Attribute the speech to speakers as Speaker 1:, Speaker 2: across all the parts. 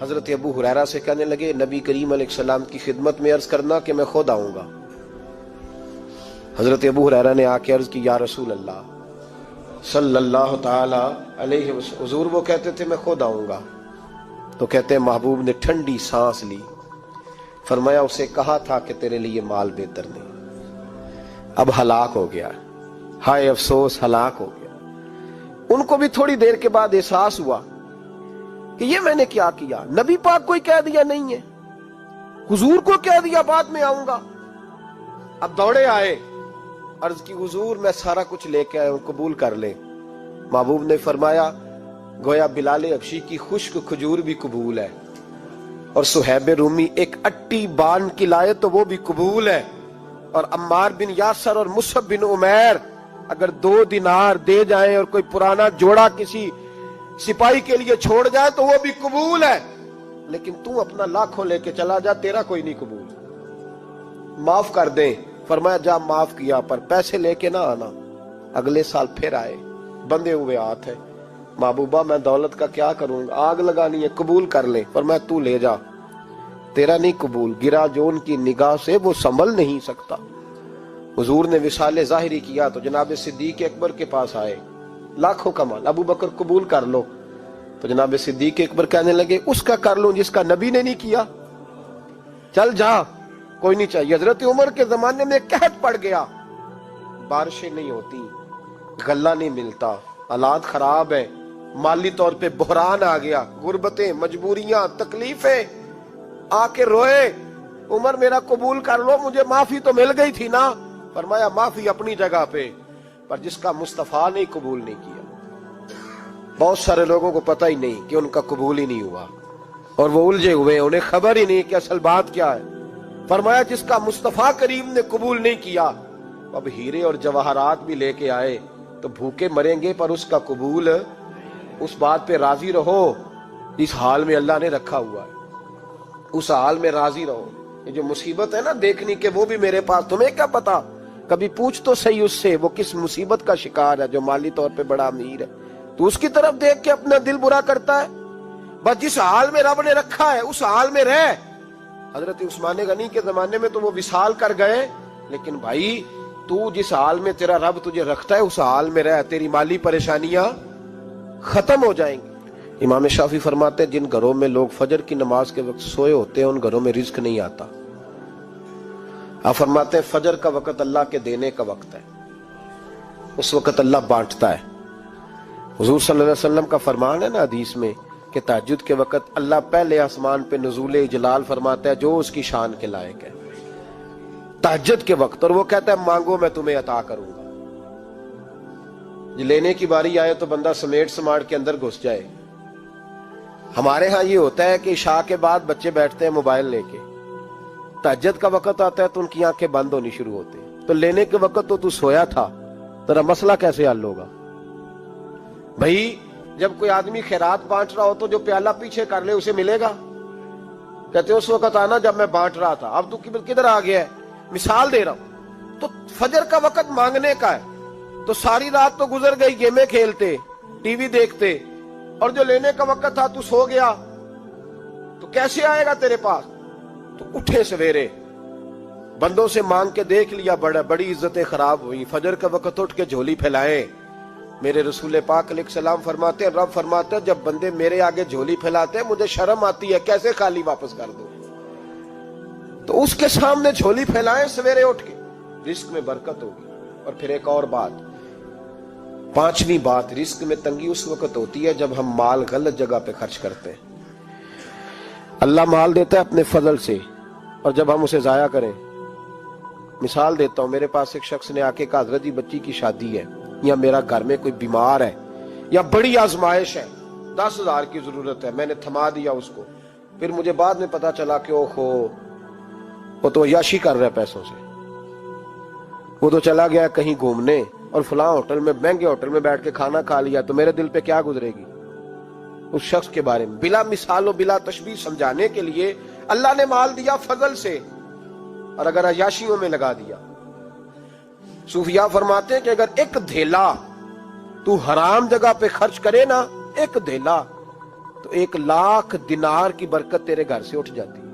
Speaker 1: حضرت ابو ہریرہ سے کہنے لگے نبی کریم علیہ السلام کی خدمت میں عرض کرنا کہ میں خود آؤں گا۔ حضرت ابو ہریرہ نے آ کے عرض کی یا رسول اللہ صلی اللہ تعالی علیہ وسلم، حضور وہ کہتے تھے میں خود آؤں گا۔ تو کہتے ہیں محبوب نے ٹھنڈی سانس لی، فرمایا اسے کہا تھا کہ تیرے لیے مال بہتر نہیں، اب ہلاک ہو گیا، ہائے افسوس ہلاک ہو گیا۔ ان کو بھی تھوڑی دیر کے بعد احساس ہوا کہ یہ میں نے کیا کیا، نبی پاک کو ہی کہہ دیا نہیں ہے، حضور کو کہہ دیا بعد میں آؤں گا۔ اب دوڑے آئے، عرض کی حضور میں سارا کچھ لے کے آیا ہوں، قبول کر لیں۔ محبوب نے فرمایا گویا بلال حبشی کی خشک کھجور بھی قبول ہے، اور صہیب رومی ایک اٹی بان کی لائے تو وہ بھی قبول ہے، اور عمار بن یاسر اور مصعب بن عمیر اگر 2 دینار دے جائیں اور کوئی پرانا جوڑا کسی سپاہی کے لیے چھوڑ جائے تو وہ بھی قبول ہے، لیکن تو اپنا لاکھوں لے کے چلا جا، تیرا کوئی نہیں قبول، معاف کر دیں۔ فرمایا جا معاف کیا، پر پیسے لے کے نہ آنا۔ اگلے سال پھر آئے، بندے ہوئے ہاتھ ہے، محبوبہ میں دولت کا کیا کروں گا، آگ لگانی ہے، قبول کر لیں۔ فرمایا تو لے جا، تیرا نہیں قبول، گرا جو ان کی نگاہ سے وہ سنبھل نہیں سکتا۔ حضور نے وصال ظاہری کیا تو جناب صدیق اکبر کے پاس آئے، لاکھوں کا مال، ابو بکر قبول کر لو۔ تو جناب صدیق اکبر کہنے لگے اس کا کر لوں جس کا نبی نے نہیں کیا، چل جا کوئی نہیں چاہیے۔ حضرت عمر کے زمانے میں قحط پڑ گیا، بارشیں نہیں ہوتی، غلہ نہیں ملتا، حالات خراب ہے، مالی طور پہ بحران آ گیا، غربتیں، مجبوریاں، تکلیفیں، آ کے روئے عمر میرا قبول کر لو، مجھے معافی تو مل گئی تھی نا۔ فرمایا معافی اپنی جگہ پہ، پر جس کا مصطفیٰ نے قبول نہیں کیا۔ بہت سارے لوگوں کو پتہ ہی نہیں کہ ان کا قبول ہی نہیں ہوا، اور وہ الجھے ہوئے، انہیں خبر ہی نہیں کہ اصل بات کیا ہے۔ فرمایا جس کا مصطفیٰ کریم نے قبول نہیں کیا، اب ہیرے اور جواہرات بھی لے کے آئے تو بھوکے مریں گے، پر اس کا قبول، اس بات پہ راضی رہو اس حال میں اللہ نے رکھا ہوا ہے، اس حال میں راضی رہو۔ یہ جو مصیبت ہے نا دیکھنی کہ وہ بھی میرے پاس، تمہیں کیا پتا، کبھی پوچھ تو صحیح اس سے وہ کس مصیبت کا شکار ہے، جو مالی طور پہ بڑا امیر ہے، تو اس کی طرف دیکھ کے اپنا دل برا کرتا ہے۔ بس جس حال میں رب نے رکھا ہے اس حال میں رہ۔ حضرت عثمان غنی کے زمانے میں تو وہ وصال کر گئے، لیکن بھائی تو جس حال میں تیرا رب تجھے رکھتا ہے اس حال میں رہ، تیری مالی پریشانیاں ختم ہو جائیں گی۔ امام شافعی فرماتے ہیں جن گھروں میں لوگ فجر کی نماز کے وقت سوئے ہوتے ہیں ان گھروں میں رزق نہیں آتا۔ آپ فرماتے ہیں فجر کا وقت اللہ کے دینے کا وقت ہے، اس وقت اللہ بانٹتا ہے۔ حضور صلی اللہ علیہ وسلم کا فرمان ہے نا حدیث میں کہ تہجد کے وقت اللہ پہلے آسمان پہ نزول جلال فرماتا ہے جو اس کی شان کے لائق ہے تہجد کے وقت، اور وہ کہتا ہے مانگو میں تمہیں عطا کروں گا۔ لینے کی باری آئے تو بندہ سمیٹ سماٹ کے اندر گھس جائے۔ ہمارے ہاں یہ ہوتا ہے کہ عشاء کے بعد بچے بیٹھتے ہیں موبائل لے کے، تہجد کا وقت آتا ہے تو ان کی آنکھیں بند ہونی شروع ہوتی ہیں، تو لینے کے وقت تو سویا تھا، تیرا مسئلہ کیسے حل ہوگا؟ بھائی جب کوئی آدمی خیرات بانٹ رہا ہو تو جو پیالہ پیچھے کر لے اسے ملے گا؟ کہتے اس وقت آنا جب میں بانٹ رہا تھا، اب تو کدھر آ گیا ہے؟ مثال دے رہا ہوں۔ تو فجر کا وقت مانگنے کا ہے، تو ساری رات تو گزر گئی گیمیں کھیلتے، ٹی وی دیکھتے، اور جو لینے کا وقت تھا تو سو گیا، تو کیسے آئے گا تیرے پاس؟ تو اٹھے سویرے، بندوں سے مانگ کے دیکھ لیا، بڑی عزتیں خراب ہوئی، فجر کا وقت اٹھ کے جھولی پھیلائے۔ میرے رسول پاک علیہ السلام فرماتے ہیں، رب فرماتا ہے جب بندے میرے آگے جھولی پھیلاتے ہیں مجھے شرم آتی ہے، کیسے خالی واپس کر دوں؟ تو اس کے سامنے جھولی پھیلائیں سویرے اٹھ کے، رزق میں برکت ہوگی۔ اور پھر ایک اور بات، 5ویں بات، رزق میں تنگی اس وقت ہوتی ہے جب ہم مال غلط جگہ پہ خرچ کرتے ہیں۔ اللہ مال دیتا ہے اپنے فضل سے، اور جب ہم اسے ضائع کریں، مثال دیتا ہوں، میرے پاس ایک شخص نے آ کے کہا حضرت جی بچی کی شادی ہے، یا میرا گھر میں کوئی بیمار ہے، یا بڑی آزمائش ہے، 10,000 کی ضرورت ہے، میں نے تھما دیا اس کو، پھر مجھے بعد میں پتا چلا کہ اوہو وہ تو عیاشی کر رہا ہے پیسوں سے، وہ تو چلا گیا کہیں گھومنے اور فلاں ہوٹل میں، مہنگے ہوٹل میں بیٹھ کے کھانا کھا لیا، تو میرے دل پہ کیا گزرے گی اس شخص کے بارے میں؟ بلا مثال و بلا تشبیہ سمجھانے کے لیے اللہ نے مال دیا فضل سے، اور اگر عیاشیوں میں لگا دیا۔ صوفیاء فرماتے ہیں کہ اگر ایک دھیلا تو حرام جگہ پہ خرچ کرے نا، ایک دھیلا، تو 1,00,000 دینار کی برکت تیرے گھر سے اٹھ جاتی ہے،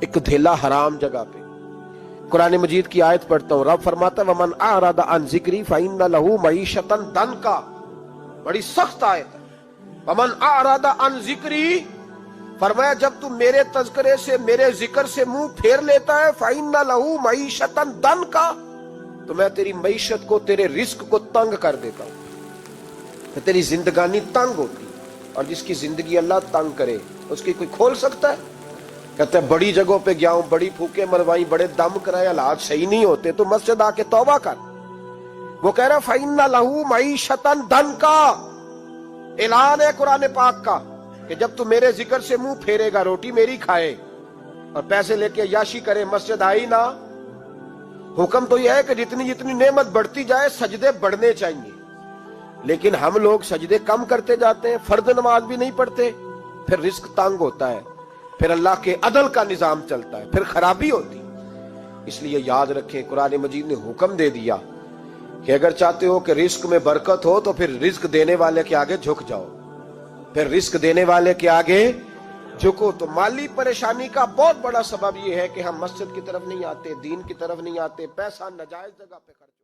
Speaker 1: ایک دھیلا حرام جگہ پہ۔ قرآن مجید کی آیت پڑھتا ہوں، رب فرماتا ہے وَمَنْ أَعْرَضَ عَنْ ذِكْرِي فَإِنَّ لَهُ مَعِيشَةً ضَنْكًا، بڑی سخت آیت ہے۔ وَمَنْ أَعْرَضَ عَنْ ذِكْرِي، فرمایا جب تم میرے تذکرے سے، میرے ذکر سے منہ پھیر لیتا ہے، فَإِنَّ لَهُ مَعِيشَةً ضَنْكًا، تو میں تیری معیشت کو، تیرے رزق کو تنگ کر دیتا ہوں، تو تیری زندگانی تنگ ہوتی ہے۔ اور جس کی زندگی اللہ تنگ کرے اس کی کوئی کھول سکتا ہے؟ کہتے ہیں بڑی جگہوں پہ گیا ہوں، بڑی پھوکے مروائی، بڑے دم کرائے، حالات صحیح نہیں ہوتے، تو مسجد آ کے توبہ کر۔ وہ کہہ رہا فَإِنَّ لَهُ مَعِيشَةً ضَنْكًا، اعلان ہے قرآن پاک کا کہ جب تو میرے ذکر سے منہ پھیرے گا، روٹی میری کھائے اور پیسے لے کے عیاشی کرے، مسجد آئی نہ۔ حکم تو یہ ہے کہ جتنی جتنی نعمت بڑھتی جائے سجدے بڑھنے چاہیے، لیکن ہم لوگ سجدے کم کرتے جاتے ہیں، فرض نماز بھی نہیں پڑھتے، پھر رزق تنگ ہوتا ہے، پھر اللہ کے عدل کا نظام چلتا ہے، پھر خرابی ہوتی۔ اس لیے یاد رکھیں قرآن مجید نے حکم دے دیا کہ اگر چاہتے ہو کہ رزق میں برکت ہو تو پھر رزق دینے والے کے آگے جھک جاؤ، پھر رزق دینے والے کے آگے جھکو۔ تو مالی پریشانی کا بہت بڑا سبب یہ ہے کہ ہم مسجد کی طرف نہیں آتے، دین کی طرف نہیں آتے، پیسہ ناجائز جگہ پہ خرچ